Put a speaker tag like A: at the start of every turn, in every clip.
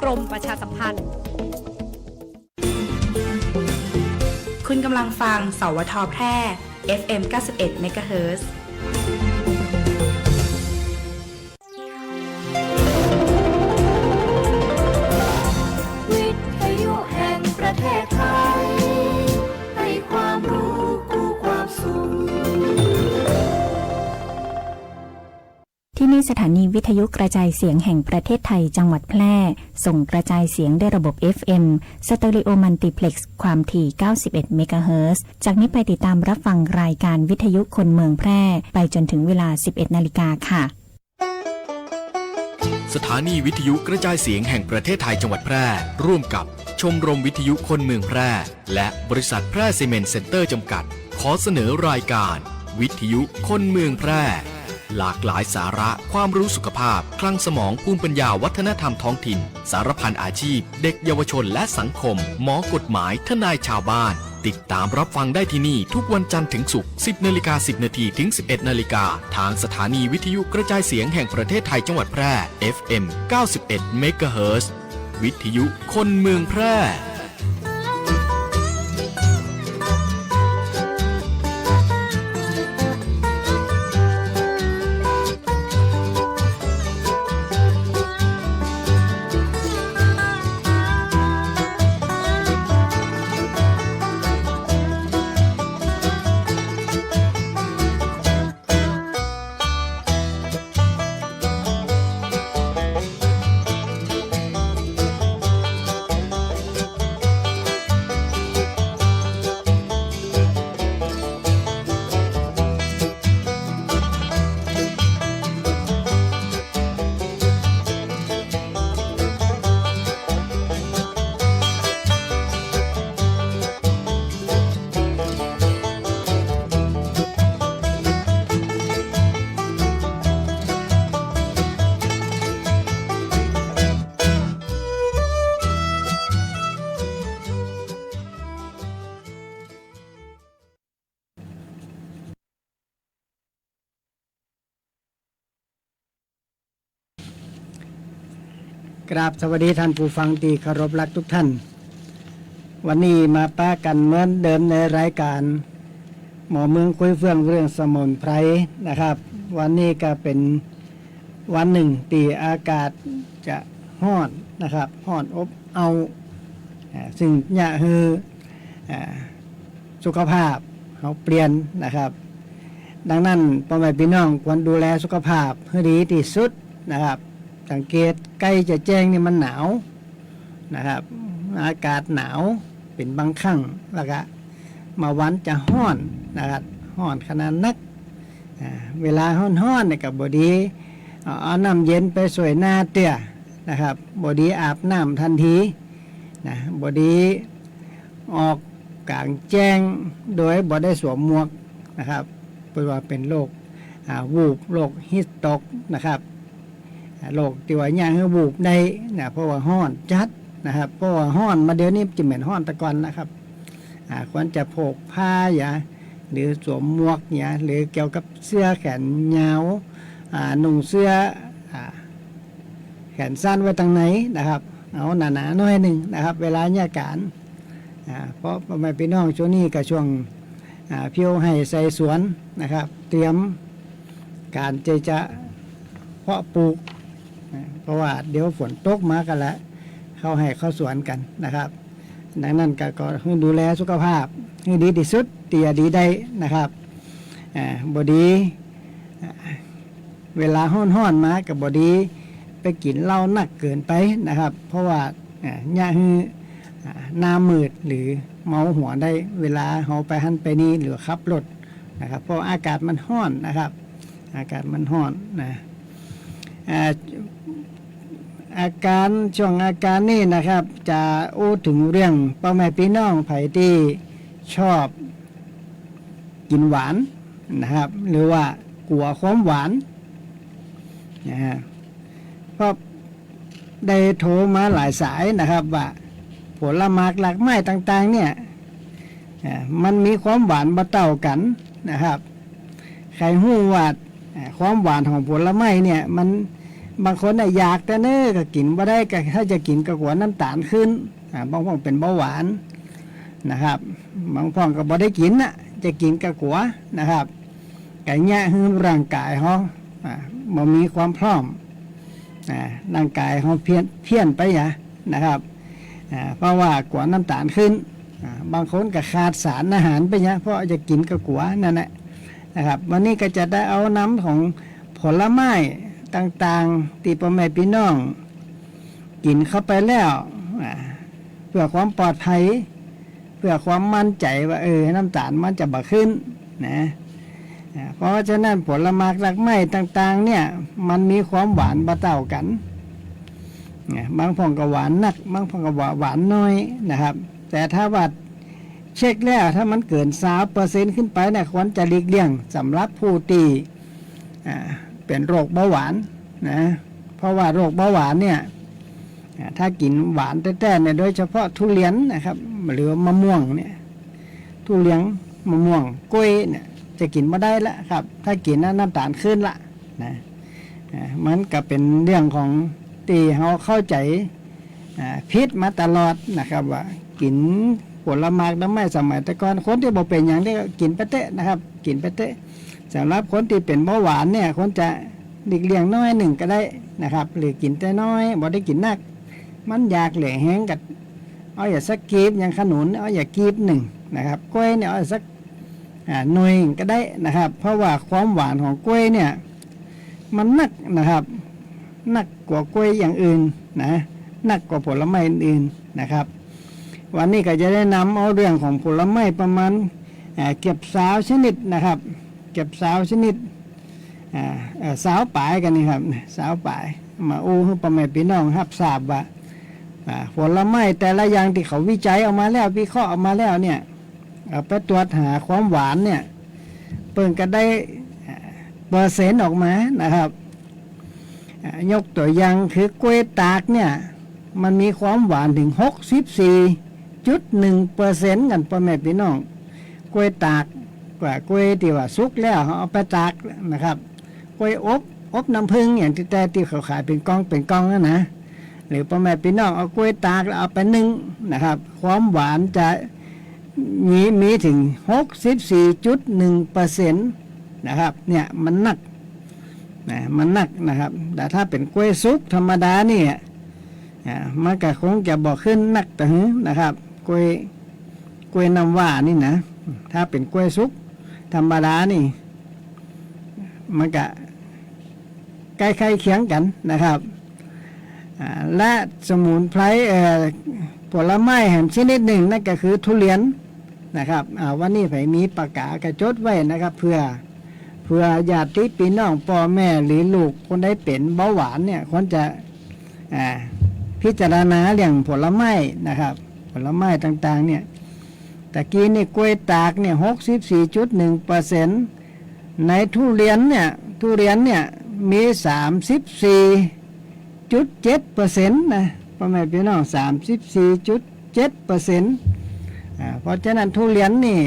A: รมประชาสัมพันธ์
B: คุณกำลังฟังสวท.แพร่ FM 91 MHz
C: วิทยุแห่งประเทศไทยให้ความรู้คู่ความสุข
D: ที่นี่สถานีวิทยุกระจายเสียงแห่งประเทศไทยจังหวัดแพร่ส่งกระจายเสียงด้วยระบบ FM สเตอริโอมัลติเพล็กซ์ความถี่ 91 เมกะเฮิรตซ์จากนี้ไปติดตามรับฟังรายการวิทยุคนเมืองแพร่ไปจนถึงเวลา 11 นาฬิกาค่ะ
E: สถานีวิทยุกระจายเสียงแห่งประเทศไทยจังหวัดแพร่ร่วมกับชมรมวิทยุคนเมืองแพร่และบริษัทแพร่ซีเมนต์เซ็นเตอร์จำกัดขอเสนอรายการวิทยุคนเมืองแพร่หลากหลายสาระความรู้สุขภาพคลังสมองภูมิปัญญาวัฒนธรรมท้องถิ่นสารพันอาชีพเด็กเยาวชนและสังคมหมอกฎหมายทนายชาวบ้านติดตามรับฟังได้ที่นี่ทุกวันจันทร์ถึงศุกร์ 10:10 นถึง 11:00 นทางสถานีวิทยุกระจายเสียงแห่งประเทศไทยจังหวัดแพร่ FM 91 เมกะเฮิรตซ์วิทยุคนเมืองแพร่
F: กราบสวัสดีท่านผู้ฟังที่เคารพรักทุกท่านวันนี้มาป้ากันเหมือนเดิมในรายการหมอเมืองคุยเฟื่องเรื่องสมุนไพรนะครับวันนี้ก็เป็นวันหนึ่งที่อากาศจะร้อนนะครับร้อนอบเอาซึ่งเนี่ยคือสุขภาพเขาเปลี่ยนนะครับดังนั้นพ่อแม่พี่น้องควรดูแลสุขภาพให้ดีที่สุดนะครับสังเกตใกล้จะแจ้งนี่มันหนาวนะครับอากาศหนาวเป็นบางครั้งแล้วก็มาวันจะร้อนนะครับร้อนขนาดนักเวลาร้อนๆเนี่ยกับบดีเอาน้ำเย็นไปสวยหน้าเตี้ยนะครับบดีอาบน้ำทันทีนะบดีออกกลางแจ้งโดยบ่ได้สวมหมวกนะครับเพราะว่าเป็นโรควูบโรคฮิสโตรกนะครับโรคที่ว่าอย่างคือบูบในนะเพราะว่าห้อนจัดนะครับเพราะว่าห้อนมาเดี๋ยวนี้จะเหม็นห้อนตะกอนนะครับควรจะโผกผ้าอย่าหรือสวมหมวกเนี่ยหรือเกี่ยวกับเสื้อแขนยาวนุ่งเสื้อแขนสั้นไว้ทางไหนนะครับเอาหนาๆหน่อยหนึ่งนะครับเวลาเนี่ยการเพราะพ่อแม่พี่น้องช่วงนี้กับช่วงเพียวให้ใส่สวนนะครับเตรียมการจะเพาะปลูกเพราะว่าเดี๋ยวฝนตกมากันแล้วเข้าให้เข้าสวนกันนะครับดังนั้นก็ดูแลสุขภาพให้ดีที่สุดเตียดีได้นะครับบดีเวลาห้อนๆมากับบดีไปกินเหล้าหนักเกินไปนะครับเพราะว่าเนี่ยคือหน้ามืดหรือเมาหัวได้เวลาเขาไปหันไปนี่หรือขับรถนะครับเพราะอากาศมันร้อนนะครับอากาศมันร้อนนะอาการช่วงอาการนี่นะครับจะอู้ถึงเรื่องพ่อแม่พี่น้องไผที่ชอบกินหวานนะครับหรือว่ากลัวความหวานนะฮะเพราะได้โทรมาหลายสายนะครับว่าผลไม้หลากไม้ต่างๆเนี่ยมันมีความหวานบ่เท่ากันนะครับใครฮู้ว่าความหวานของผลไม้เนี่ย บางคนน่ะอยากแต่เน้อก็กินบ่ได้ก็ถ้าจะกินก็กลัวน้ำตาลขึ้นบางคนเป็นเบาหวานนะครับบางคนก็บ่ได้กินน่ะจะกินก็กลัวนะครับไก่แย่ให้ร่างกายเขาบ่มีความพร้อมร่างกายเขาเพี้ยนไปนะครับเพราะว่ากลัวน้ำตาลขึ้นบางคนก็ขาดสารอาหารไปเพราะจะกินก็กลัวนั่นแหละนะครับวันนี้ก็จะได้เอาน้ำของผลไม้ต่างๆที่พ่อแม่พี่น้องกินเข้าไปแล้วเพื่อความปลอดภัยเพื่อความมั่นใจว่าน้ำตาลมันจะบ่ขึ้นนะเพราะฉะนั้นผลไม้รากไม้ต่างๆเนี่ยมันมีความหวานบ่เท่ากันบางพองก็หวานนักบางพองก็หวานน้อยนะครับแต่ถ้าว่าเช็คแล้วถ้ามันเกิน3%ขึ้นไปเนี่ยควรจะหลีกเลี่ยงสำหรับผู้ที่เป็นโรคเบาหวานนะเพราะว่าโรคเบาหวานเนี่ยถ้ากินหวานแท้ๆเนี่ยโดยเฉพาะทุเรียนนะครับหรือมะม่วงเนี่ยทุเรียนมะม่วงกล้วยเนี่ยจะกินไม่ได้ละครับถ้ากินน้ำตาลขึ้นละนะมันก็เป็นเรื่องของที่เขาเข้าใจพิษมาตลอดนะครับว่ากินผลไม้น้ำไม้สมัยแต่ก่อนคนที่บอกเป็นอย่างนี้ก็กินไปเตะนะครับกินไปเตะสำหรับคนที่เป็นเบาหวานเนี่ยคนจะหลีกเลี่ยงน้อยหนึ่งก็ได้นะครับหรือกินแต่น้อยบ่ได้กินนักมันอยากเหล่แห้งกับเอาอย่าสักกีบอย่างขนุนเอาอย่ากีบหนึ่งนะครับกล้วยเนี่ยเอาสักหน่วยก็ได้นะครับเพราะว่าความหวานของกล้วยเนี่ยมันนักนะครับนักกว่ากล้วยอย่างอื่นนะนักกว่าผลไม้อื่นๆนะครับวันนี้ก็จะได้นำเอาเรื่องของผลไม้ประมาณเก็บสาวชนิดนะครับเก็บสาวชนิดสาวป่ายกันนี่ครับสาวป่ายมาให้พ่อแม่พี่น้องรับทราบว่าผลไม้แต่ละอย่างที่เขาวิจัยออกมาแล้ววิเคราะห์ออกมาแล้วเนี่ยเอาไปตรวจหาความหวานเนี่ยเปิ่งก็ได้เปอร์เซ็นต์ออกมานะครับยกตัวอย่างคือกล้วยตากเนี่ยมันมีความหวานถึง 64.1% กันพ่อแม่พี่น้องกล้วยตากกว่ากล้วยที่ว่าสุกแล้วเอาไปตากนะครับกล้วยอบน้ำผึ้งอย่างที่เขาขายเป็นกล้องนะหรือพ่อแม่พี่น้องเอากล้วยตากแล้วเอาไปนึ่งนะครับความหวานจะมีถึง 64.1% นะครับเนี่ยมันนักนะครับแต่ถ้าเป็นกล้วยสุกธรรมดานี่มันก็คงจะบอกขึ้นนักแต่นะครับกล้วยน้ำว่านี่นะถ้าเป็นกล้วยสุกธรรมดานี่มันก็ใกล้ๆเคียงกันนะครับและสมุนไพรผลไม้แห่งชนิดหนึ่งนั่นก็คือทุเรียนนะครับวันนี้ผมมีปากกากระจดไว้นะครับเพื่อญาติพี่น้องพ่อแม่หรือลูกคนใดเป็นเบาหวานเนี่ยควรจะพิจารณาเรื่องผลไม้นะครับผลไม้ต่างๆเนี่ยตะกี้นี่กล้วยตากเนี่ย 64.1% ในทุเรียนเนี่ยมี 34.7% นะพ่อแม่พี่น้อง 34.7% เพราะฉะนั้นทุเรียนนี่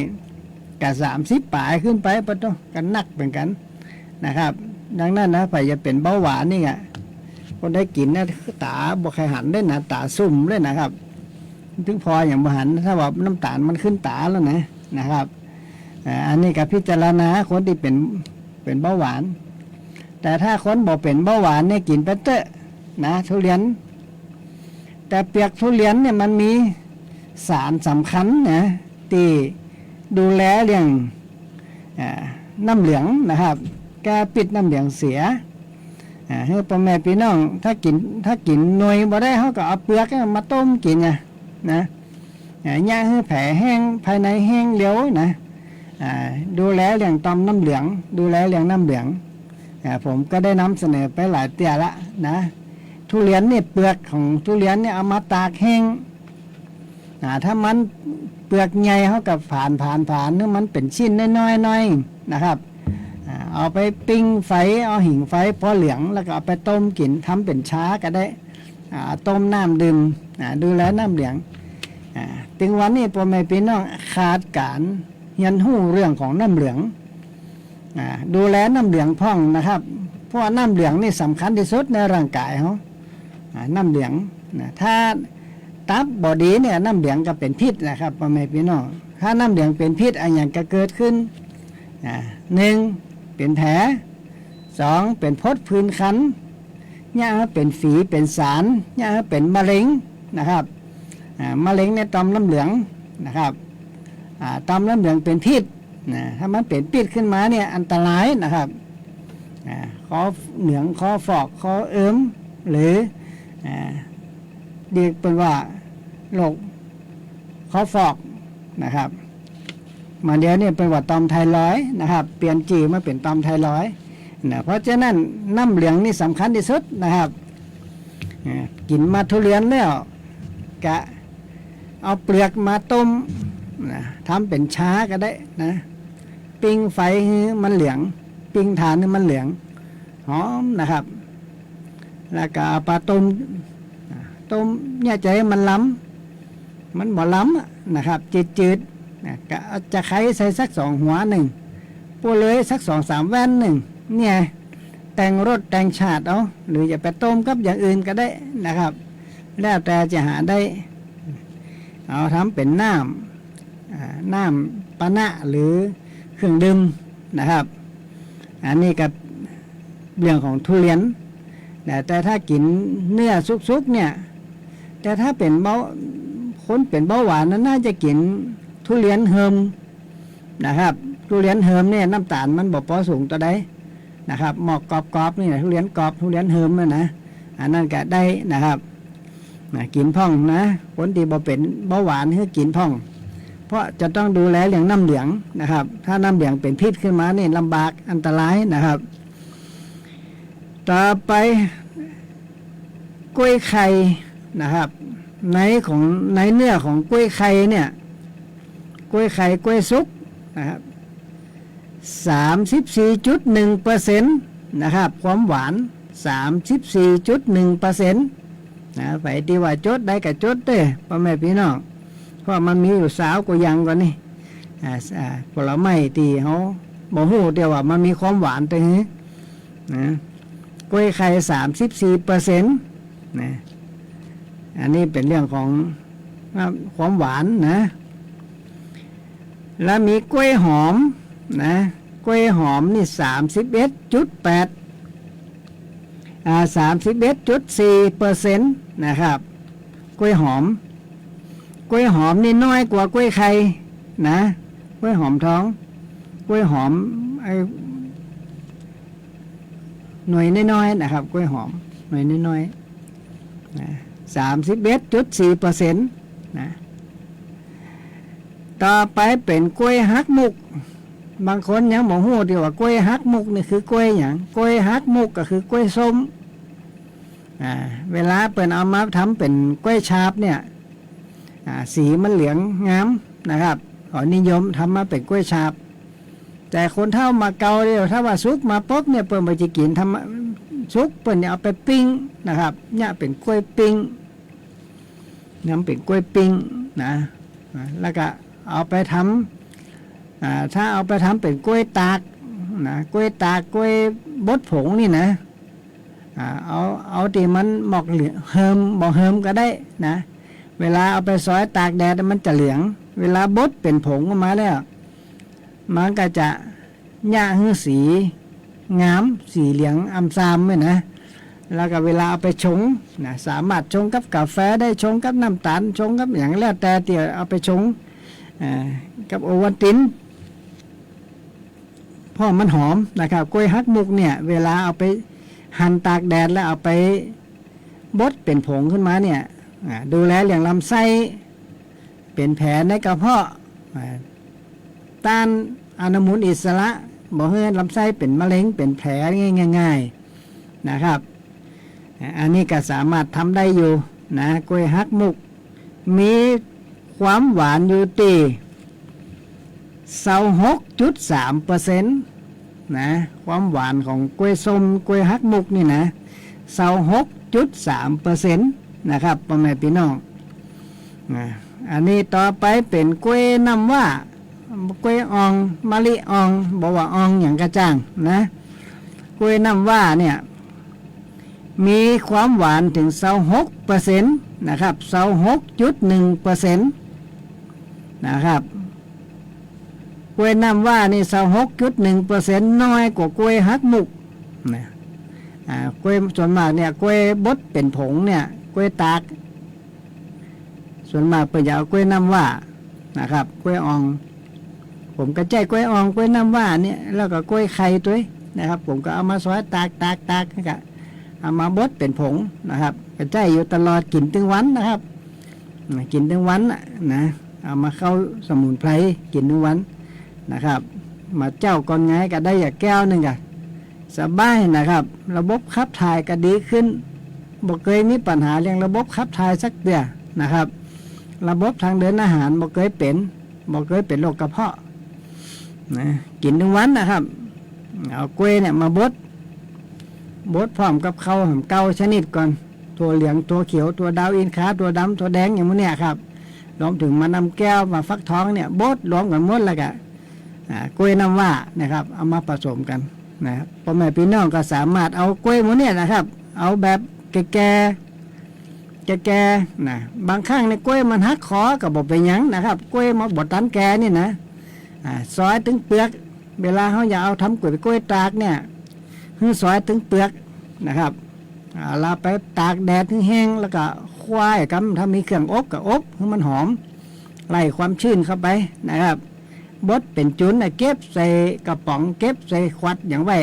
F: กับ30 ปลายขึ้นไปปะต้องกันนักเหมือนกันนะครับดังนั้นนะใครจะเป็นเบาหวานนี่คนได้กินนะตาบวกไข่หันได้นะตาซุ่มเลยนะครับถึงพออย่างบหันถ้าว่าน้ำตาลมันขึ้นตาแล้วนะครับอันนี้กับพิจารณาคนที่เป็นเบาหวานแต่ถ้าคนบอกเป็นเบาหวานเนี่ยกินไปเตอะนะทุเรียนแต่เปลือกทุเรียนเนี่ยมันมีสารสำคัญนะที่ดูแลเรื่องน้ำเหลืองนะครับแก้ปิดน้ำเหลืองเสียให้พ่อแม่พี่น้องถ้ากินหน่วยบ่ได้เขาก็เอาเปลือกมาต้มกินนะย่างให้แผลแห้งภายในแห้งเร็วนะดูแลเรื่องต่อมน้ำเหลืองดูแลเรื่องน้ำเหลืองผมก็ได้นำเสนอไปหลายเตี่ยละนะทุเรียนเนี่ยเปลือกของทุเรียนเนี่ยเอามาตากแห้งถ้ามันเปลือกใหญ่เขากับผ่านนึกมันเป็นชิ้นน้อยๆนะครับเอาไปปิ้งไฟเอาหิ่งไฟพอเหลืองแล้วก็เอาไปต้มกินทำเป็นชาก็ได้ต้มน้ำดื่มดูแลน้ำเหลืองถึงวันนี้พ่อแม่พี่น้องขาดการเรียนรู้เรื่องของน้ำเหลืองดูแลน้ำเหลืองพ่องนะครับ เพราะว่าน้ำเหลืองนี่สำคัญที่สุดในร่างกายเขาน้ำเหลืองนะถ้าตับบอดีเนี่ยน้ำเหลืองก็เป็นพิษนะครับพ่อแม่พี่น้องถ้าน้ำเหลืองเป็นพิษอะไรอย่างก็เกิดขึ้นหนึ่งเป็นแผลสองเป็นพดพื้นคันเนี่ยเป็นฝีเป็นสารเนี่ยเป็นมะเร็งนะครับมะเร็งในต่อมน้ำเหลืองนะครับต่อมน้ำเหลืองเป็นพิษถ้ามันเป็นพิษขึ้นมาเนี่ยอันตรายนะครับคอเหลืองคอฟอกคอเอิมหรือเรียกเป็นว่าโรคคอฟอกนะครับมาเดี๋ยวนี้เป็นว่าตอมไทรอยด์นะครับเปลี่ยนจื่อมาเป็นตอมไทรอยด์เพราะฉะนั้นน้ำเหลืองนี่สำคัญที่สุดนะครับกินมาทุเรียนแล้วกะเอาเปลือกมาต้มทำเป็นชาก็ได้นะปิ้งไฟให้มันเหลืองปิ้งถ่านให้มันเหลืองหอมนะครับแล้วก็เอาปลาต้มเนี่ยใจมันล้ำมันบ่ล้ำนะครับจืดก็จะไข่ใส่สัก2 หัวหนึ่งปูเลยสัก2-3 แว่นหนึ่งเนี่ยแต่งรสแต่งชาติเอาหรือจะไปต้มกับอย่างอื่นก็ได้นะครับแล้วแต่จะหาได้เอาทำเป็นน้ำปานะหรือเครื่องดื่มนะครับอันนี้กับเรื่องของทุเรียนแต่ถ้ากินเนื้อสุกๆเนี่ยแต่ถ้าเป็นคนเป็นเบาหวานนั้นน่าจะกินทุเรียนเฮิมนะครับทุเรียนเฮิมเนี่ยน้ำตาลมันบ่พอสูงตัวใดนะครับหมอกกรอบๆนี่ทุเรียนกรอบทุเรียนเฮิมนะอันนั้นก็ได้นะครับกินพ่องนะคนที่บ่เป็นเบาหวานให้กินพ่องเพราะจะต้องดูแลเรื่องน้ำเหลืองนะครับถ้าน้ำเหลืองเป็นพิษขึ้นมานี่ลำบากอันตรายนะครับต่อไปกล้วยไข่นะครับในเนื้อของกล้วยไข่เนี่ยกล้วยไข่กล้วยสุกนะครับ 34.1% นะครับความหวาน 34.1% นะไปที่ว่าจดได้กับจดเด้อพ่อแม่พี่น้องเพราะมันมีอยู่สาวกว่ายังก่อนนี่ผลไม้ที่เขาบอกฮู้เดียวว่ามันมีความหวานตรงนี้นะกล้วยไข่ 34% นะอันนี้เป็นเรื่องของความหวานนะแล้วมีกล้วยหอมนะกล้วยหอมนี่ 31.8 31.4% นะครับกล้วยหอมนี่น้อยกว่ากล้วยไข่นะกล้วยหอมท้องกล้วยหอมหน่วยน้อยๆนะครับกล้วยหอมหน่วยน้อยๆนะ 31.4% นะต่อไปเป็นกล้วยฮักมุกบางคนยังบอกฮู้ดีว่ากล้วยฮักมุกนี่คือกล้วยอย่างกล้วยฮักมุกก็คือกล้วยส้มเวลาเปิดเอามาทำเป็นกล้วยชาบเนี่ยสีมันเหลืองงามนะครับขอนิยมทำมาเป็นกล้วยชาบแต่คนเท่ามาเกาเดียวถ้าว่าซุกมาป๊บเนี่ยเปิดมาจะกินทำซุกเปิดเนี่ยเอาไปปิ้งนะครับเนี่ยเป็นกล้วยปิ้งน้ำเป็นกล้วยปิ้งนะแล้วก็เอาไปทำถ้าเอาไปทำเป็นกล้วยตากนะกล้วยตากกล้วยบดผงนี่นะเอาที่มันหมอกเหลืองเฮิมบอกเฮิมก็ได้นะเวลาเอาไปซอยตากแดดมันจะเหลืองเวลาบดเป็นผงออกมาแล้วมันก็จะหญ้าหื้อสีงามสีเหลืองอำซามเลยนะแล้วก็เวลาเอาไปชงนะสามารถชงกับกาแฟได้ชงกับน้ำตาลชงกับอย่างแล้วแต่เดี๋ยวเอาไปชงกับโอวัลตินเพราะมันหอมนะครับกล้วยฮักมุกเนี่ยเวลาเอาไปหั่นตากแดดแล้วเอาไปบดเป็นผงขึ้นมาเนี่ยดูแลเรื่องลำไส้เป็นแผลในกระเพาะต้านอนุมูลอิสระบอกให้ลำไส้เป็นมะเร็งเป็นแผลง่ายๆนะครับอันนี้ก็สามารถทำได้อยู่นะกล้วยฮักมุกมีความหวานอยู่ที่ 26.3% นะความหวานของกล้วยส้มกล้วยฮักมุกนี่นะ 26.3% นะครับพ่อแม่พี่น้องอันนี้ต่อไปเป็นกล้วยน้ำว่ากล้วยอ่องมะลิอ่องบอกว่าอ่องอย่างกระจ่างนะ กล้วยน้ำว้าเนี่ยมีความหวานถึง26%นะครับ26.1%นะครับกล้วยน้ำว้านี่26.1%น้อยกว่ากล้วยฮักมุกนะกล้วยส่วนมากเนี่ยกล้วยบดเป็นผงเนี่ยกล้วยตากส่วนมากเพิ่นจะเอากล้วยน้ำว้านะครับกล้วยอ่องผมก็ใจกล้วยอ่องกล้วยน้ำว้าเนี่ยแล้วก็กล้วยไข่ตัวนะครับผมก็เอามาซอยตากนะครับเอามาบดเป็นผงนะครับก็ใจอยู่ตลอดกินถึงวันนะครับกินถึงวันนะเอามาเข้าสมุนไพรกินถึงวันนะครับมาเจ้าก่อนไงก็ได้อย่างแก้วหนึ่งอะสบายนะครับระบบขับถ่ายก็ดีขึ้นบ่เคยมีปัญหาเรื่องระบบขับถ่ายสักเดียวนะครับระบบทางเดินอาหารบ่เคยเป็นโรคกระเพาะนะกินถึงวันนะครับเอากล้วยเนี่ยมาบดพร้อมกับข้าวหอมเกาชนิดก่อนตัวเหลืองตัวเขียวตัวดาวอินทราตัวดำตัวแดงอย่างพวกเนี้ยครับรวมถึงมานำแก้วมาฟักทองเนี่ยบดรวมกันหมดแล้วก็กล้วยน้ำว้านะครับเอามาผสมกันนะครับพ่อแม่พี่น้องก็สามารถเอากล้วยหมูเนี่ยนะครับเอาแบบแก่นะบางครั้งในกล้วยมันหักคอกับบอกไปหยังนะครับกล้วยมาบดตันแก่นี่นะซอยถึงเปลือกเวลาเขาอยากเอาทำกล้วยตากเนี่ยซอยถึงเปลือกนะครับลาไปตากแดดถึงแห้งแล้วก็ควายกันถ้ามีเครื่องอบก็อบให้มันหอมไล่ความชื้นเข้าไปนะครับบดเป็นจุนเก็บใส่กระป๋องเก็บใส่ขวดอย่างไว้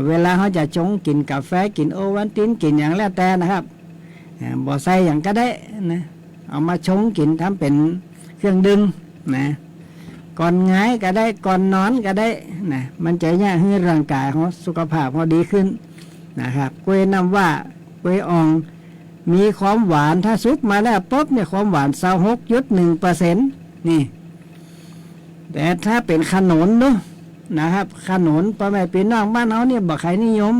F: เวลาเขาจะชงกินกาแฟกินโอวัลตินกินอย่างแล้วแต่นะครับบ่ใส่อย่างก็ได้นะเอามาชงกินทำเป็นเครื่องดื่มนะก่อนง่ายก็ได้ก่อนนอนก็ได้นะมันจะเนี่ยให้ร่างกายของสุขภาพเขาดีขึ้นนะครับกล้วยน้ำว้ากล้วยอ่องมีความหวานถ้าสุกมาแล้วปุ๊บเนี่ยความหวาน26.1%นี่แต่ถ้าเป็นขนุนเนาะนะครับขนุนพ่อแม่พี่น้องบ้านเขาเนี่ยบ่ใครนิยม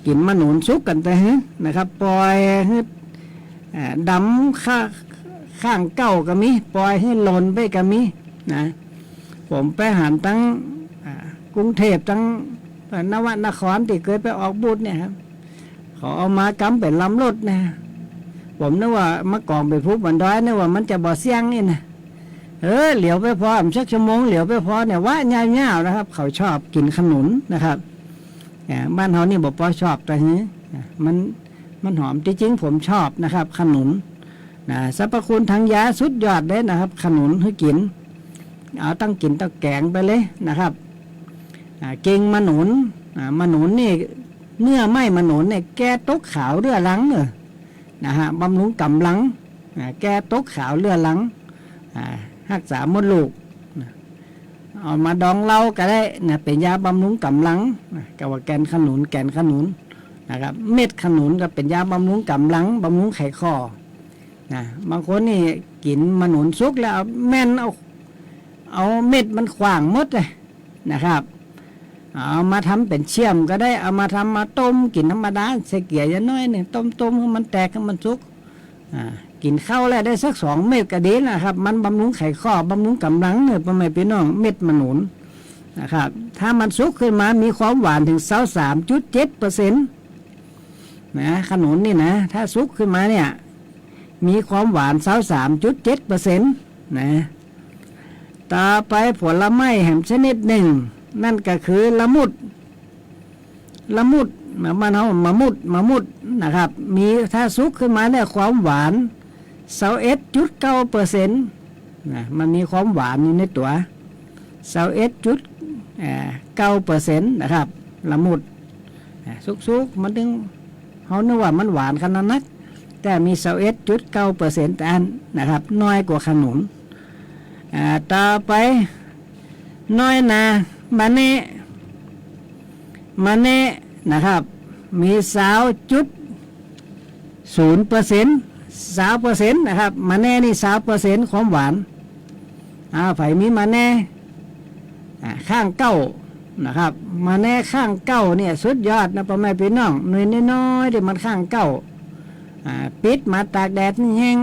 F: กินมะหนุนสุกกันแต่นะครับปล่อยให้ดำข้างเก้าก็มีปล่อยให้หล่นไปก็มีนะผมไปหันตั้งกรุงเทพตั้งนวนครที่เคยไปออกบูธเนี่ยครับเขาเอามากำเป็นลำรถนะผมนึกว่ามากองไปพุบบันดอยนึกว่ามันจะบ่เสียงนี่นะเหลียวไปพอสักชั่วโมงเหลียวไปพอเนี่ยว่าเงาๆนะครับเขาชอบกินขนุนนะครับบ้านเขานี่บอกปอชอบแต่นี้มันหอมจริงๆผมชอบนะครับขนุนสรรพคุณทางยาสุดยอดเลยนะครับขนุนให้กินเอาตั้งกินตั้งแกงไปเลยนะครับเก่งมะหนุนนี่เนื้อไม่มะหนุนเนี่ยแก้ตกขาวเรือหลังนะฮะบำรุงกำลังแก้ตกขาวเรือหลังรักษามดลูกเอามาดองเหล้าก็ได้นะเป็นยาบำรุงกำลังกับว่าแกนขนุนนะครับเม็ดขนุนก็เป็นยาบำรุงกำลังบำรุงไขข้อบางคนนี่กินมะหนุนสุกแล้วแม่นเอาเม็ดมันขวางหมดเลยนะครับเอามาทำเป็นเชี่ยมก็ได้เอามาทำมาต้มกินธรรมดาใส่เกลือเยอะน้อยเนี่ยต้มให้มันแตกให้มันสุกกินข้าวแล้วได้สัก2 เม็ดก็ดีนะครับมันบำรุงไขข้อบำรุงกำลังเนี่ยพ่อแม่พี่น้องเม็ดมะหนุนนะครับถ้ามันสุกขึ้นมามีความหวานถึง23.7%นะขนุนนี่นะถ้าสุกขึ้นมาเนี่ยมีความหวาน 23.7% นะต่อไปผลไม้แห่งชนิดหนึ่งนั่นก็คือละมุดมันเอามะมุดนะครับมีถ้าสุกขึ้นมาเนี่ยความหวาน21.9%นะมันมีความหวานอยู่ในตัว21.9% นะครับละมุดสุกมันถึงเขานึกว่ามันหวานขนาดนั้นแต่มี21.9%แต่อันนะครับน้อยกว่าขนุนต่อไปน้อยนามาเน่นะครับมี20%นะครับมาแน่นี่20%ความหวานไผ่มีมาแน่ข้างเก้านะครับมาแน่ข้างเก้าเนี่ยสุดยอดนะพ่อแม่พี่น้องหน่วยน้อยๆที่มันข้างเก้าปิดมาตากแดดนี่แห้ง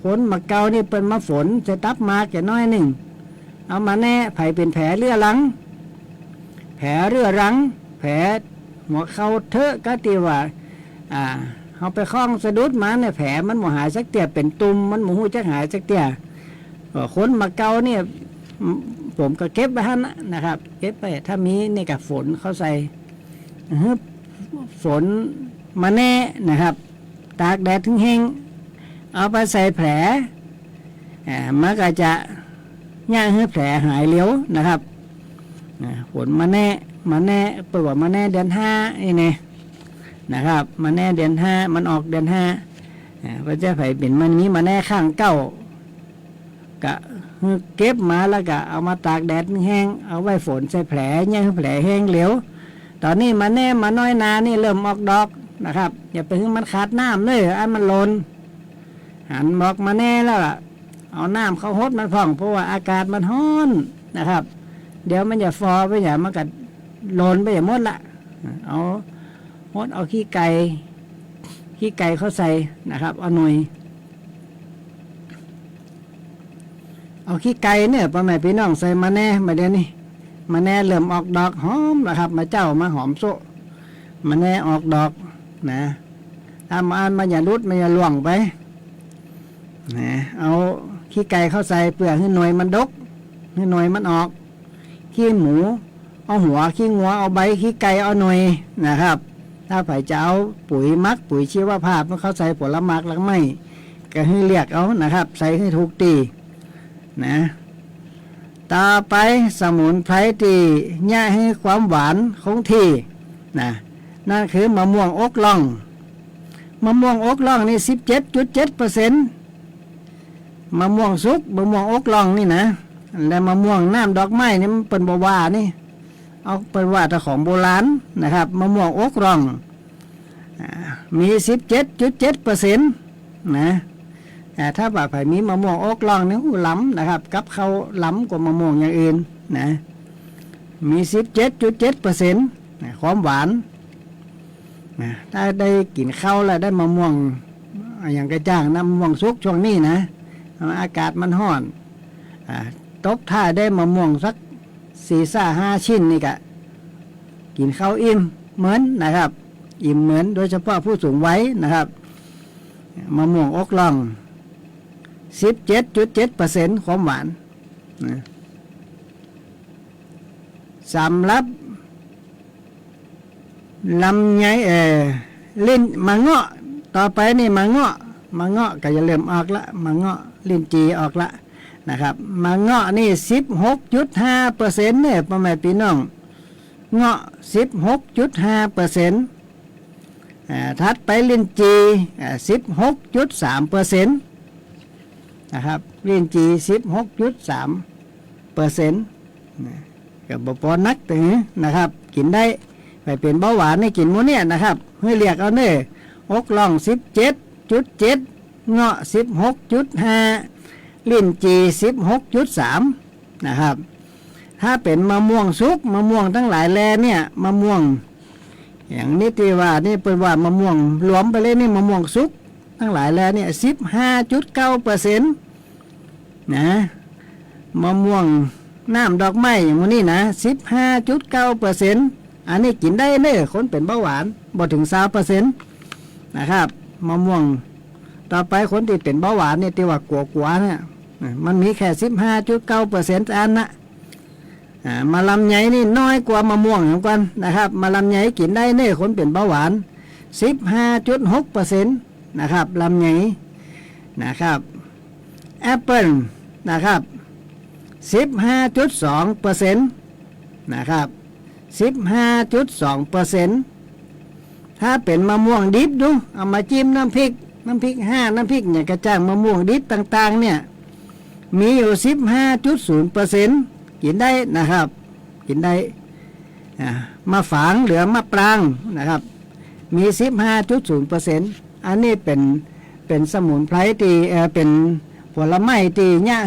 F: ฝนมาเกานี่เป็นมาฝนจะตับมาแค่น้อยหนึ่งเอามาแน่ไผ่เป็นแผลเรื้อรัง แผลหัวเข่าเถอะก็ตีว่าเอาไปคล้องสะดุดมาเนี่ยแผลมันหมหายสักเตียเป็นตุ่มมันหมูหูจะหายสักเตียคนมาเกาเนี่ยผมก็เก็บไว้ให้นะครับเก็บไปถ้ามีนี่กับฝนเข้าใส่ฝนมาแน่นะครับตากแดดถึงแห้งเอาไปใส่แผลมันก็จะย่างให้แผลหายเร็วนะครับฝนมาแน่เปิดว่ามาแน่เดือน5นี่นะครับมาแน่เดือน5มันออกเดือน5พระเจ้าไผ่เป็นมันนี้มาแน่ข้างเก้ากะเก็บมาแล้วก็เอามาตากแดดแห้งเอาไว้ฝนใส่แผลย่างให้แผลแห้งเร็วตอนนี้มาแน่มาน้อยนานี่เริ่มออกดอกนะครับอย่าไปให้มันขาดน้ำเลยอันมันหล่นหันบอกมาแน่แล้วเอาน้ำเข้าฮดมันพ่องเพราะว่าอากาศมันร้อนนะครับเดี๋ยวมันจะฟอไปอย่างมันก็หล่นไปอย่างหมดละเอาฮดเอาขี้ไก่เข้าใส่นะครับเอาหน่อยเอาขี้ไก่เนี่ยพ่อแม่พี่น้องใส่มาแน่มาเดี๋ยวนี้มาแน่เริ่มออกดอกหอมนะครับมาเจ้ามาหอมโซมาแน่ออกดอกนะถ้ามาอย่ารุดมาอย่าล่วงไปนะเอาขี้ไก่เข้าใส่เปลือกให้หน่วยมันดกให้หน่วยมันออกขี้หมูเอาหัวขี้งัวเอาใบขี้ไก่เอาหน่วยนะครับถ้าไผ่จะเอาปุ๋ยมักปุ๋ยชีวภาพมันเข้าใส่ผลไม้หลังไม้ก็ให้เรียกเอานะครับใส่ให้ถูกตีนะต่อไปสมุนไพรตีย่าให้ความหวานคงที่นะนั่นคือมะม่วงอกล่องมะม่วงอกล่องนี่ 17.7% มะม่วงสุกมะม่วงอกล่องนี่นะและมะม่วงน้ำดอกไม้นี่มันเป็นบว่านี่เอาเป็นว่าแต่ของโบราณนะครับมะม่วงอกล่องมี 17.7% นะถ้าว่าไผ่มีมะม่วงอกล่องนี่หูล้ำนะครับกับเขาล้ำกว่ามะม่วงอย่างอื่นนะมี 17.7% ความหวานนะถ้าได้กินข้าวแล้วได้มะม่วงอย่างกระจ่างน้ำมะม่วงสุกช่วงนี้นะอากาศมันร้อนตบท่าได้มะม่วงสัก4-5 ชิ้นนี่กะกินข้าวอิ่มเหมือนนะครับอิ่มเหมือนโดยเฉพาะผู้สูงวัยนะครับมะม่วงอกล่อง 17.7% ความหวานนะสำหรับลำไยลิ้นมะเงาะต่อไปนี่มะเงาะก็จะเริ่มออกละมะเงาะลิ้นจีออกละนะครับมะเงาะนี่ 16.5% เนี่ยพ่อแม่พี่น้องเงาะ 16.5%ถัดไปลิ้นจี 16.3% นะครับลิ้นจี 16.3% กับบปอนักถึงนะครับกินได้ไปเป็นเบาหวานในกินมื้อเนี่ยนะครับให้เรียกเอาเน้ออกล่อง 17.7 เงาะ 16.5 ลิ้นจี 16.3 นะครับถ้าเป็นมะม่วงสุกมะม่วงทั้งหลายแลเนี่ยมะม่วงอย่างนี้ที่ว่านี่เป็นว่ามะม่วงรวมไปเลยนี่มะม่วงสุกทั้งหลายแลเนี่ย 15.9% นะมะม่วงน้ำดอกไม้อย่างนี้นะ 15.9% อันนี้กินได้เน้อคนเป็นเบาหวานบ่ถึง 20% นะครับมะม่วงต่อไปคนที่เป็นเบาหวานเนี่ยที่ว่ากลัวๆเนี่ยมันมีแค่ 15.9% อันนะมาลำไยนี่น้อยกว่ามะม่วงเหมือนกันนะครับมาลำไยกินได้เน้อคนเป็นเบาหวาน 15.6% นะครับลำไยนะครับแอปเปิ้ลนะครับ 15.2% นะครับ 15.2% ถ้าเป็นมะม่วงดิบดูเอามาจิ้มน้ำพริกน้ำพริกเนี่ยกระจ่างมะม่วงดิบต่างๆเนี่ยมีอยู่ 15.0% กินได้นะครับกินได้มาฝางเหลือมะปรางนะครับมี 15.0% อันนี้เป็นสมุนไพรที่เป็นผลไม้ที่เนี่ย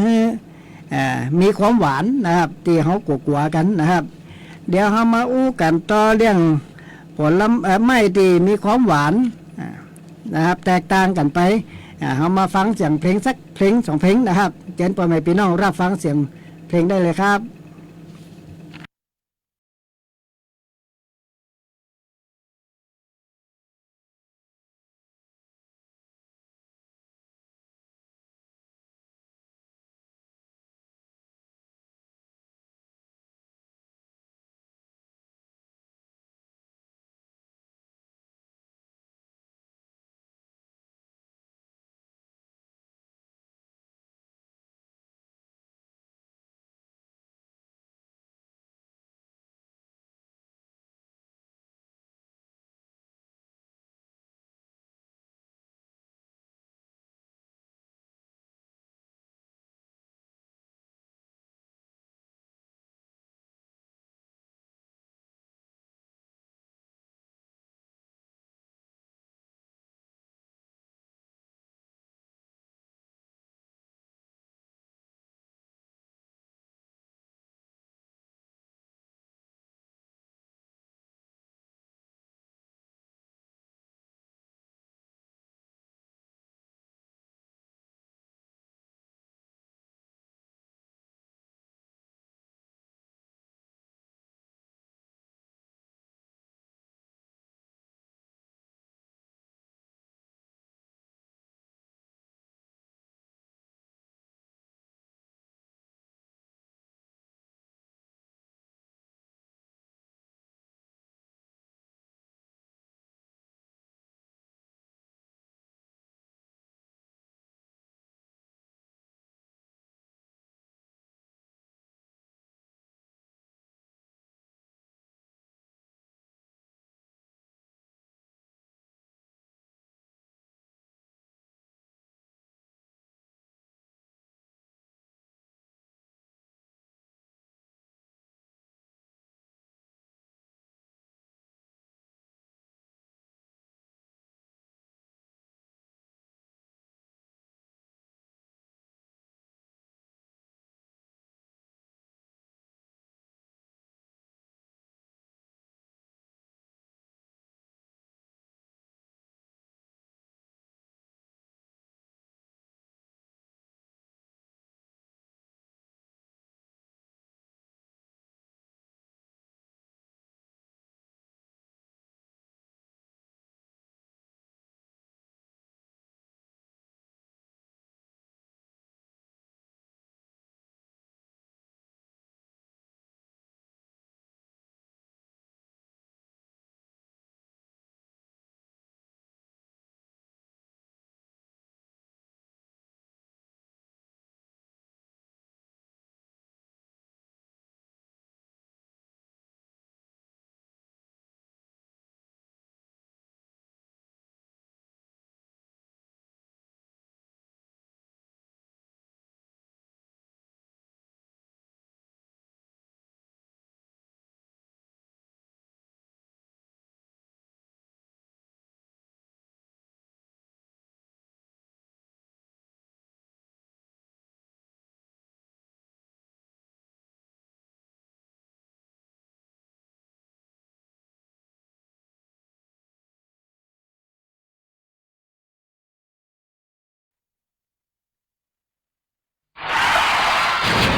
F: มีความหวานนะครับที่เขากลัวๆกันนะครับเดี๋ยวเรามาอู้กันต่อเรื่องผลไม้ที่มีความหวานนะครับแตกต่างกันไปเรามาฟังเสียงเพลงสักเพลง2 เพลงนะครับเจนพ่อแม่พี่น้องรับฟังเสียงเพลงได้เลยครับ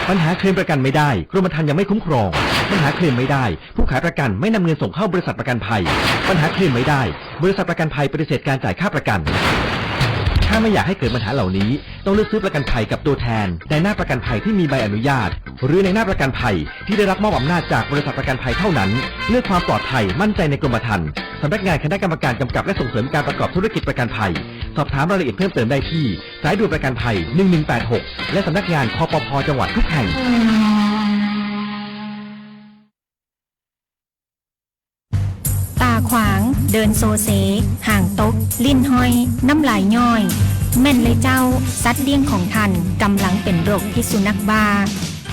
A: ปัญหาเคลมประกันไม่ได้กรมธรรม์ยังไม่คุ้มครองปัญหาเคลมไม่ได้ผู้ขายประกันไม่นำเงินส่งเข้าบริษัทประกันภัยปัญหาเคลมไม่ได้บริษัทประกันภัยปฏิเสธการจ่ายค่าประกันถ้าไม่อยากให้เกิดปัญหาเหล่านี้ต้องเลือกซื้อประกันภัยกับตัวแทนในหน้าประกันภัยที่มีใบอนุญาตหรือในหน้าประกันภัยที่ได้รับมอบอำนาจจากบริษัทประกันภัยเท่านั้นเลือกความปลอดภัยมั่นใจในกรมธรรม์สำนักงานคณะกรรมการกำกับและส่งเสริมการประกอบธุรกิจประกันภัยสอบถามรายละเอียดเพิ่มเติมได้ที่สายด่วนประกันภัย1186และสำนักงานคปภ.จังหวัดทุกแห่ง
D: ตาขวางเดินโซเซห่างตกลิ้นห้อยน้ำลายย่อยแม่นเลยเจ้าสัตว์เลี้ยงของท่านกำลังเป็นโรคพิษสุนัขบ้า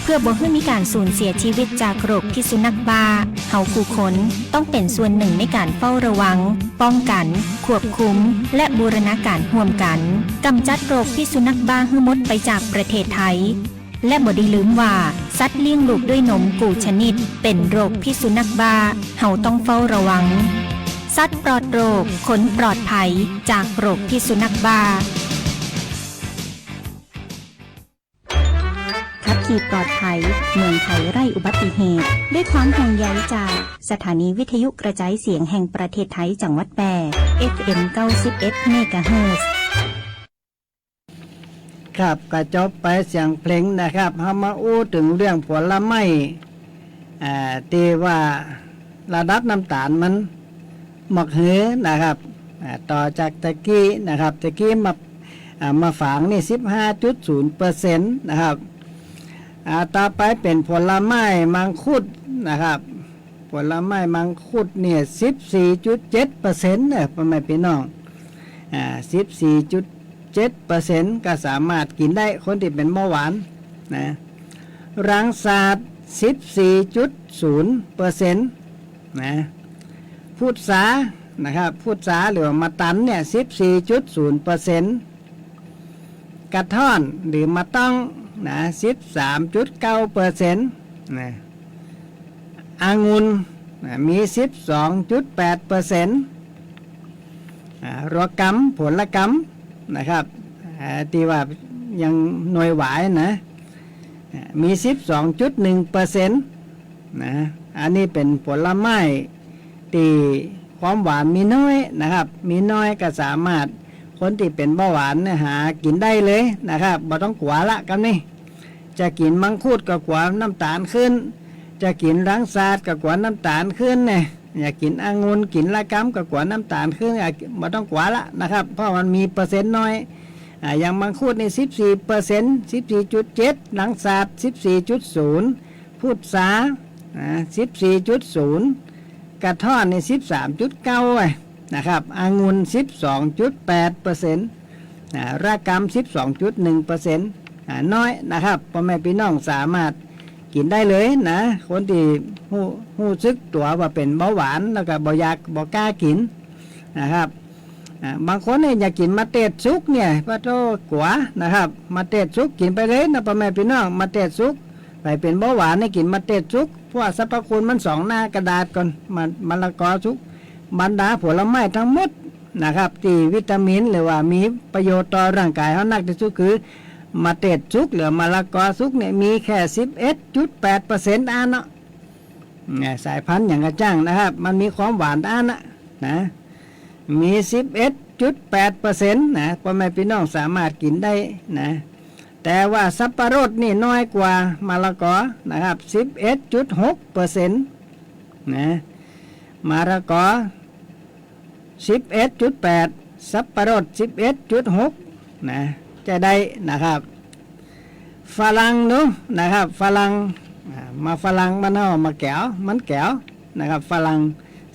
D: เพื่อบ่ให้มีการสูญเสียชีวิตจากโรคพิษสุนัขบ้าเฮาผู้คนต้องเป็นส่วนหนึ่งในการเฝ้าระวังป้องกันควบคุมและบูรณาการร่วมกันกำจัดโรคพิษสุนัขบ้าให้หมดไปจากประเทศไทยและบ่ได้ลืมว่าสัตว์เลี้ยงลูกด้วยนมกูชนิดเป็นโรคพิษสุนัขบ้าเฮาต้องเฝ้าระวังสัตว์ปลอดโรคขนปลอดภัยจากโรคพิษสุนัขบ้าขับขี่ปลอดภัยเมืองไทยไร้อุบัติเหตุด้วยความห่วงใยจากสถานีวิทยุกระจายเสียงแห่งประเทศไทยจังหวัดแพร่ FM 91 เมกะเฮิรตซ์
F: ครับก็จบไปเสียงเพลงนะครับเฮามาอู้ถึงเรื่องผลไม้ที่ว่าระดับน้ำตาลมันหมักหือนะครับต่อจากตะกี้นะครับตะกี้มาฝางนี่ 15.0% นะครับต่อไปเป็นผลไม้มังคุดนะครับผลไม้มังคุดเนี่ย 14.7% เนี่ยพ่อแม่พี่น้อง14.7% ก็สามารถกินได้คนที่เป็นเบาหวานนะรังสาด 14.0% นะพุทรานะครับพุทราหรือมะตันเนี่ย 14.0% กระท่อนหรือมะต้องนะ 13.9% นะองุ่นนะมี 12.8% รวกำผลกำนะครับที่ว่ายังหน่วยหวายนะมี 12.1% นะอันนี้เป็นผลไม้ที่ความหวานมีน้อยนะครับมีน้อยก็สามารถคนที่เป็นเบาหวานเนี่ยหากินได้เลยนะครับบ่ต้องกลัวละกันนี่จะกินมังคุดก็กลัวน้ำตาลขึ้นจะกินรังสาดก็กลัวน้ำตาลขึ้นเนี่ยอยากกินองุ่นกินละกำก็กลัวน้ำตาลขึ้นบ่ต้องกลัวละนะครับเพราะมันมีเปอร์เซ็นต์น้อยอย่างมังคุดนี่ 14% 14.7 รังสาด 14.0 พุทรา 14.0 กระท่อนนี่ 13.9 นะครับองุ่น 12.8% รากำ 12.1% น้อยนะครับพ่อแม่พี่น้องสามารถกินได้เลยนะคนที่หู้ซึกตัวว่าเป็นเบาหวานแล้วก็บ่อยากบ่กล้ากินนะครับบางคนเนี่ยอยากกินมะเต็ดซุกเนี่ยพระโตกว่านะครับมะเต็ดซุกกินไปเลยนะพ่อแม่พี่น้องมะเต็ดซุกไปเป็นเบาหวานเนี่ยกินมะเต็ดซุกเพราะสรรพคุณมัน2หน้ากระดาษก่อนมะละกอซุกบรรดาผลไม้ทั้งหมดนะครับที่วิตามินหรือว่ามีประโยชน์ต่อร่างกายเฮานักที่สุดคือมะเต็ดซุกหรือมะละกอซุกเนี่ยมีแค่ 11.8% เนาะสายพันธุ์อย่างกระจ้างนะครับมันมีความหวานนะมี 11.8% นะพ่อแม่พี่น้องสามารถกินได้นะแต่ว่าสับปะรดนี่น้อยกว่ามะละกอนะครับ 11.6% นะมะละกอ 11.8 สับปะรด 11.6 นะจะได้นะครับฝรั่งเนาะนะครับฝรั่งมาฝรั่งมันเอามาแก้วมันแก้วนะครับฝรั่ง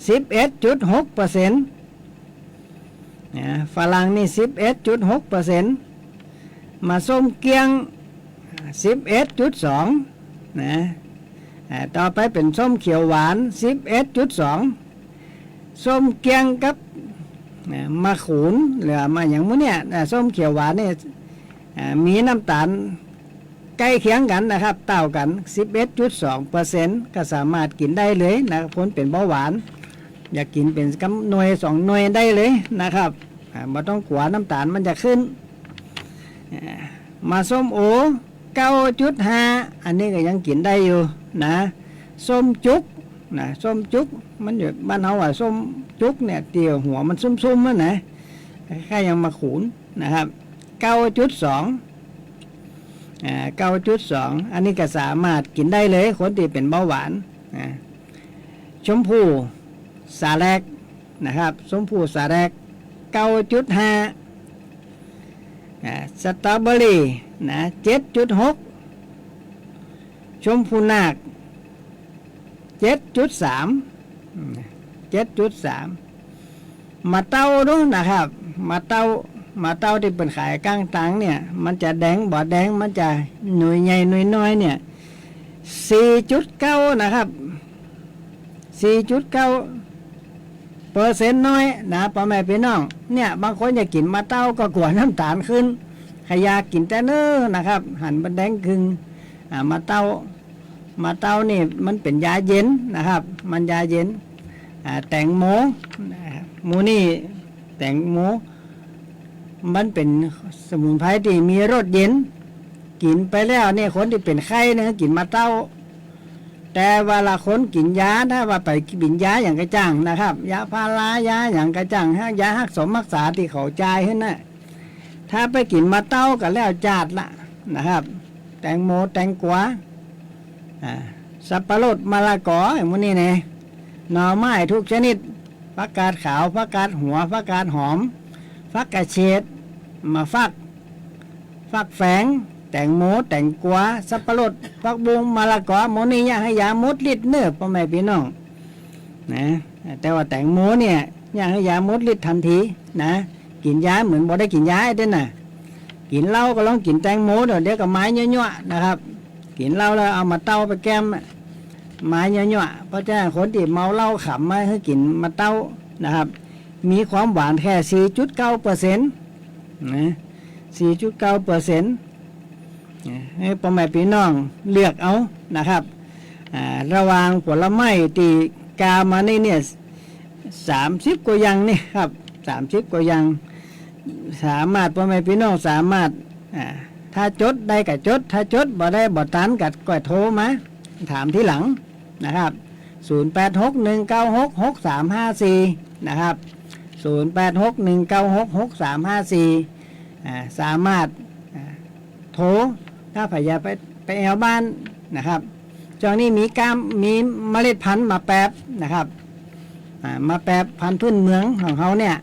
F: 11.6% ฝรั่งนี่ 11.6% มาส้มเกียง 11.2 นะต่อไปเป็นส้มเขียวหวาน 11.2 ส้มเกียงกับมะขูนหรือมาอย่างมื้อเนี่ยส้มเขียวหวานเนี่ยมีน้ำตาลใกล้เคียงกันนะครับเท่ากัน 11.2% ก็สามารถกินได้เลยนะคนเป็นเบาหวานอยากกินเป็นกำหน่วย2หน่วยได้เลยนะครับไม่ต้องกลัวน้ำตาลมันจะขึ้นมาส้มโอ 9.5 อันนี้ก็ยังกินได้อยู่นะส้มจุกนะส้มจุกมันอยู่บ้านเราว่าส้มจุกเนี่ยเตียวหัวมันซุ่มๆนั่นนะแค่ยังมาขูนนะครับ 9.2 9.2 อันนี้ก็สามารถกินได้เลยคนที่เป็นเบาหวานชมพู่สาแรกนะครับชมพู่สาแรก 9.5 สตรอเบอรี่นะ 7.6 ชมพูนาค 7.3 มาเต้าด้วยนะครับมาเต้าที่เป็นขายกลางตังเนี่ยมันจะแดงบ่แดงมันจะหน่วยใหญ่หน่วยน้อยเนี่ย 4.9 นะครับ 4.9 เปอร์เซ็นต์น้อยนะพ่อแม่พี่น้องเนี่ยบางคนอยากกินมาเต้าก็กลัวน้ำตาลขึ้นขยากกินแต่เนื้อนะครับหั่นเป็นแดงครึ่งมาเต้านี่มันเป็นยาเย็นนะครับมันยาเย็นแตงโมหมูนี่แตงโมมันเป็นสมุนไพรที่มีรสเย็นกินไปแล้วเนี่ยคนที่เป็นไข้เนี่ยกินมาเต้าแต่เวลาคนกินยาถ้าว่าไปกินยาอย่างกระจ่างนะครับยาพารายาอย่างกระจ่างยาหักสมรักษาที่เขาจ่ายขึ้นนะถ้าไปกินมาเต้าก็แล้วจาดละนะครับแตงโมแตงกวาสับปะรดมะละกออย่างนี้เนี่ยหน่อไม้ทุกชนิดผักกาดขาวผักกาดหัวผักกาดหอมผักกาดเฉดมาฟักแฝงแตงโมแตงกวาสับปะรดผักบุ้งมะละกอโมนี่ให้ยามุดลิดเนื้อพ่อแม่พี่น้องนะแต่ว่าแตงโมเนี่ยให้ยามุดลิดทันทีนะกินยาเหมือนบ่ได้กินยาไอ้เด้น่ะกินเหล้าก็ลองกินแตงโมเดี๋ยวกับไม้เยอะๆนะครับกินเหล้าแล้วเอามาเต้าไปแก้มไม้เยอะๆเพราะฉะนั้นคนที่เมาเหล้าขำมาให้กินมาเต้านะครับมีความหวานแค่ 4.9% นะ 4.9%ให้พ่อแม่พี่น้องเลือกเอานะครับระหว่างผลไม้ที่กามานี่เนี่ย30 กว่าอย่างนี่ครับ30 กว่าอย่างสามารถพ่อแม่พี่น้องสามารถถ้าจดได้ก็จดถ้าจดบ่ได้บ่ตันก็โทรมาถามที่หลังนะครับ0861966354นะครับ0861966354สามารถโทรถ้าพยาไปแอวบ้านนะครับช่วงนี้มีเมล็ดพันธุ์มาแปบนะครับมาแปบพันธุ์พื้นเมืองของเขาเนี่ย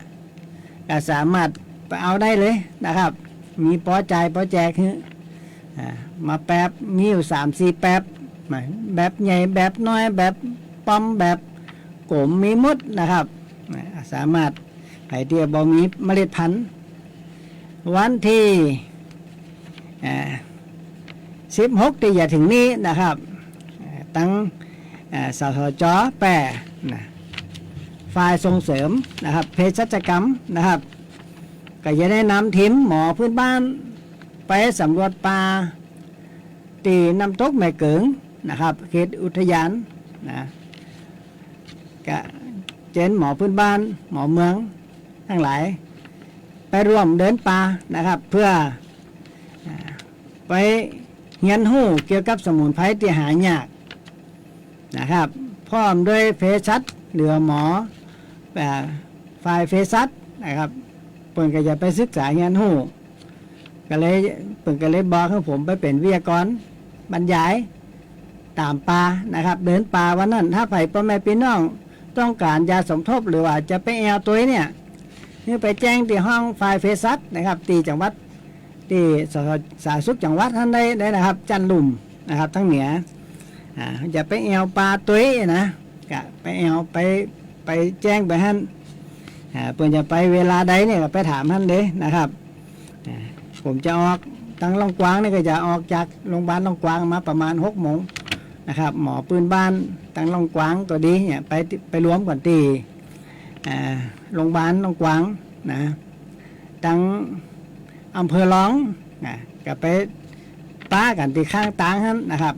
F: ก็สามารถไปเอาได้เลยนะครับมีปอใจปอแจกคือมาแปบมีอยู่ 3-4 แปบแบบใหญ่แบบน้อยแบบป้อมแบบกลมมีหมดนะครับสามารถไปเที่ยวบ่มีเมล็ดพันธุ์วันที่16ที่จะถึงนี้นะครับตั้งสทจ.แปรฝ่ายส่งเสริมนะครับเภสัชกรรมนะครับก็จะได้นำทีมหมอพื้นบ้านไปสำรวจป่าตีน้ำตกแม่เกิงนะครับเขตอุทยานนะก็เจนหมอพื้นบ้านหมอเมืองทั้งหลายไปร่วมเดินป่านะครับเพื่อไปเรียนรู้เกี่ยวกับสมุนไพรที่หายากนะครับพร้อมด้วยเภสัชหรือหมอฝ่ายเภสัชนะครับเปิ่นก็จะไปศึกษาเรียนรู้ก็เลยบอกให้ผมไปเป็นวิทยากรบรรยายตามป่านะครับเดินป่าวันนั้นถ้าไผ่พ่อแม่พี่น้องต้องการยาสมทบหรือว่าจะไปแอลตัวเนี่ยนี่ไปแจ้งที่ห้องฝ่ายเภสัชนะครับตีจังหวัดที่สาธารณสุขจังหวัดท่านได้นะครับจันลุ่มนะครับทั้งเหนือจะไปแอลปลาตัวนะก็ไปแอลไปแจ้งไปท่านเพื่อจะไปเวลาใดเนี่ยก็ไปถามท่านเลยนะครับผมจะออกตั้งลงกวางนี่ก็จะออกจากโรงพยาบาลลงกวางมาประมาณ6 โมงนะครับหมอปืนบ้านตั้งลงกวางตัวดีเนี่ยไปรวมก่อนตีโรงพยาบาลลงกวางนะตั้งอำเภอร้องก็ไปป้ากันที่ข้างตางนั้นนะครับ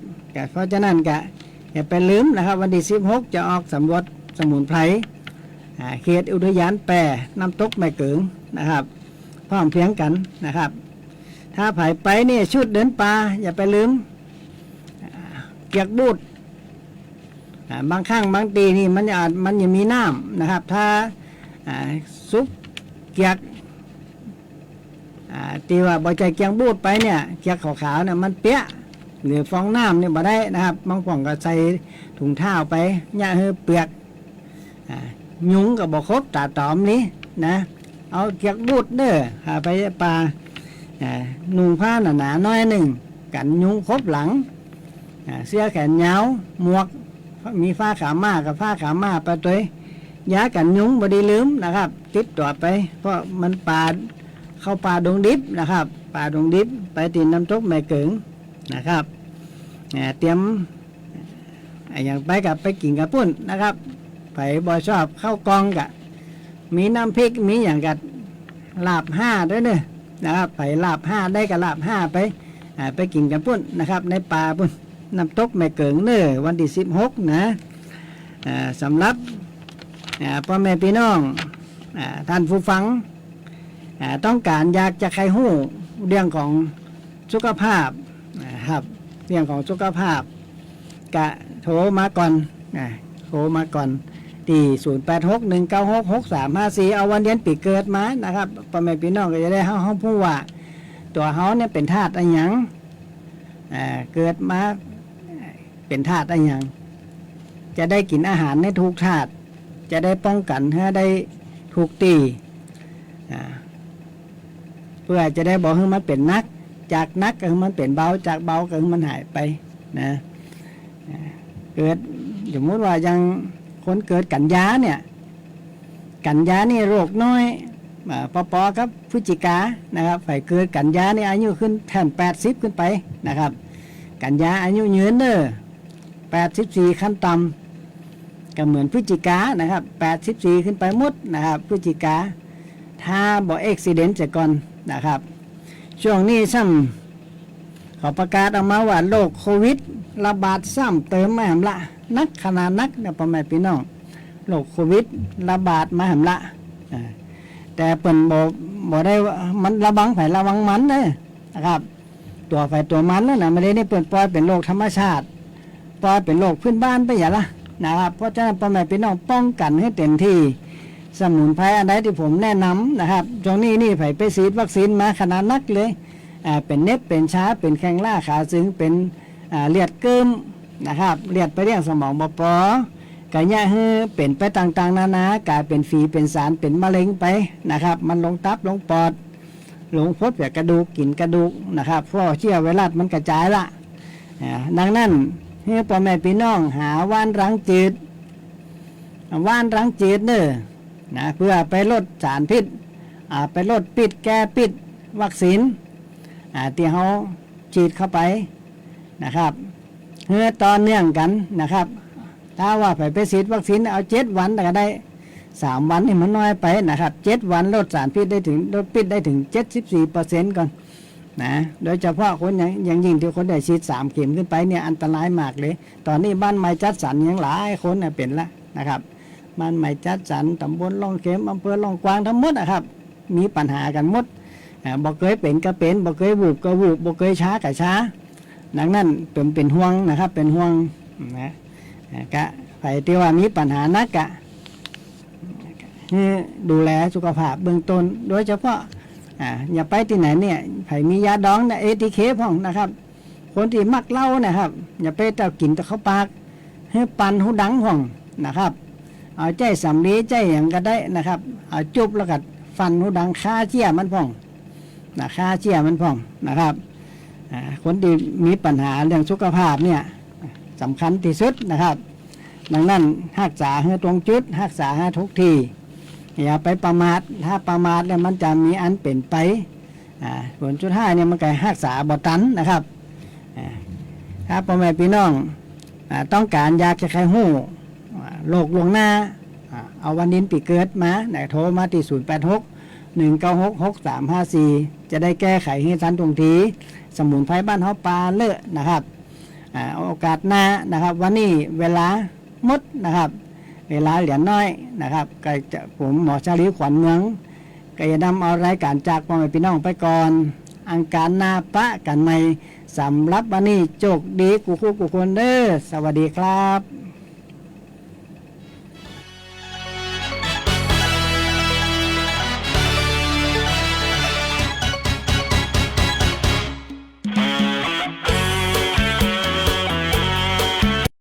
F: เพราะฉะนั้นก็อย่าไปลืมนะครับวันที่16จะออกสำรวจสมุนไพรเขตอุทยานแปรน้ำตกแม่เกิงนะครับพร้อมเพียงกันนะครับ ถ้าไผไปนี่ชุดเดินป่าอย่าไปลืมเกียกบูดบางข้างบางตีนี่มันยังมีน้ำนะครับ ถ้าซุปเกียกตีว่าบ่ใจเกียงบูดไปเนี่ยเกียกขาวๆเนี่ยมันเปี้ยหรือฟองน้ำเนี่ยบ่ได้นะครับบางฝ่องก็ใส่ถุงเท้าไปเนี่ยเฮือเปียกยุงกับบ่ครบตาตอมนี้นะเอาเกียกบูดเด้อหาไปป่านุ่งผ้าหนาๆน้อยหนึ่งกันยุงครบหลังเสื้อแขนยาวหมวกมีผ้าขาม้ากับผ้าขาม้าไปตัวยากันยุงบ่ได้ลืมนะครับติดตัวไปเพราะมันป่าเข้าป่าดงดิบนะครับป่าดงดิบไปตีนน้ำตกแม่เกิงนะครับเตรียมอย่างไปกับไปกินกับปุ้นนะครับไปบ่ชอบเข้ากองกะมีน้ำพริกมีอย่างกับลาบ5ด้วยเนี่ยนะครับไปลาบ5ได้กับลาบ5ไปกินกับปุ้นนะครับในป่าปุ้นน้ำตกแม่เกิงเนื้อวันที่16นะสำหรับพ่อแม่พี่น้องท่านผู้ฟังต้องการอยากจะใครหู้เรื่องของสุขภาพนะครับเรื่องของสุขภาพกะโทรมาก่อนโทรมาก่อนที่0861966354เอาวันเดือนปีเกิดมานะครับพ่อแม่พี่น้องก็จะได้เฮาผู้ว่าตัวเฮาเนี่ยเป็นธาตุอะไรหยังเกิดมาเป็นธาตุอะไรหยังจะได้กินอาหารในถูกธาตุจะได้ป้องกันให้ได้ถูกตีเพื่อจะได้บอกให้มันเป็นนักจากนักก็คือมันเป็นเบาจากเบาก็คือมันหายไปนะเกิดสมมติว่ายังคนเกิดกันยาเนี่ยกันยานี่โรคน้อยปอครับพฤศจิกานะครับฝ่ายเกิดกันยานี่อายุขึ้นแทน80ขึ้นไปนะครับกันยาอายุยืนเด้อ84ขั้นต่ำก็เหมือนพฤศจิกานะครับ84ขึ้นไปหมดนะครับพฤศจิกาถ้าบ่เอ็กซิเดนต์จะก่อนนะครับช่วงนี้ซ้ำเขาประกาศออกมาว่าโรคโควิดระบาดซ้ำเติมมาหำละนักขนาดนักเนี่ยพ่อแม่พี่น้องโรคโควิดระบาดมาหำละแต่เปิ่นบ่ได้มันระวังไผ่ระวังมันเลยนะครับตัวไผ่ตัวมันแล้วนะไม่ได้เปิ่นปล่อยเป็นโรคธรรมชาติปล่อยเป็นโรคพื้นบ้านไปอย่าละนะครับเพราะฉะนั้นพ่อแม่พี่น้องป้องกันให้เต็มที่สมุนไพรอันใดที่ผมแนะนำนะครับตรงนี้นี่ไผ่ไปฉีดวัคซีนมาขนาดนักเลยเป็นเน็บเป็นช้าเป็นแข้งล่าขาซึ้งเป็นเลือดเกิมนะครับเลือดไปเลี้ยงสมองบปอกายะฮือเป็นไปต่างๆนานากลายเป็นฝีเป็นสารเป็นมะเร็งไปนะครับมันลงตับลงปอดลงพดแบบกระดูกกินกระดูกนะครับเพราะเชื้อไวรัสมันกระจายละดังนั้นให้พ่อแม่พี่น้องหาว่านรังจืดว่านรังจืดเด้อนะเพื่อไปลดสารพิษไปลดปิดแก้ปิดวัคซีนที่เขาฉีดเข้าไปนะครับเพื่อต่อเนื่องกันนะครับถ้าว่าไปฉีดวัคซีนเอา7 วันก็ได้3 วันนี่มันน้อยไปนะครับ7 วันลดสารพิษได้ถึงลดพิษได้ถึง 74% ก่อนนะโดยเฉพาะคนอย่างยิ่งที่คนได้ฉีด3 เข็มขึ้นไปเนี่ยอันตรายมากเลยตอนนี้บ้านไม้จัดสรรยังหลายคนเป็นละนะครับบ้านไม้จัดสรรตำบลล่องเข็มอำเภอล่องกวางทั้งหมดนะครับมีปัญหากันหมดบ่เคยเป็นก็เป็นบ่เคยวูบก็วูบบ่เคยช้าก็ช้าดังนั้นเป็นห่วงนะครับเป็นห่วงนะกะไปที่ว่ามีปัญหานักกะดูแลสุขภาพเบื้องต้นโดยเฉพาะอย่าไปที่ไหนเนี่ยไผมียาดองนะATK พ่องนะครับคนที่มักเหล้านะครับอย่าไปเต้ากินแต่เข้าปากให้ปันหูดังพ่องนะครับเอาใจสำลีใจอย่างก็ได้นะครับเอาจุบแล้วก็ฟันหูดังฆ่าเชี่ยมันพ่องนะฆ่าเชี่ยมันพ่องนะครับคนที่มีปัญหาเรื่องสุขภาพเนี่ยสำคัญที่สุดนะครับดังนั้นรักษาให้ตรงจุดรักษาให้ทุกทีอย่าไปประมาทถ้าประมาทเนี่ยมันจะมีอันเป็นไปผลสุดท้ายเนี่ยมันก็รักษาบ่ตันนะครับถ้าพ่อแม่พี่น้องต้องการอยากจะใครหู้โรคลวงหน้าเอาวันดินปีเกิดมาโทรมาที่0861966354จะได้แก้ไขให้ทันตรงทีสมุนไพรบ้านเฮาปลาเลอะนะครับโอกาสหน้านะครับวันนี้เวลาหมดนะครับเวลาเหลือน้อยนะครับก็จะผมหมอชาลีขวัญเมืองก็จะนำเอารายการจากพ่อแม่พี่น้องไปก่อน อังการหน้าปะกันใหม่สำหรับวันนี้โชคดีกูคู่กูคนเด้อสวัสดีครับ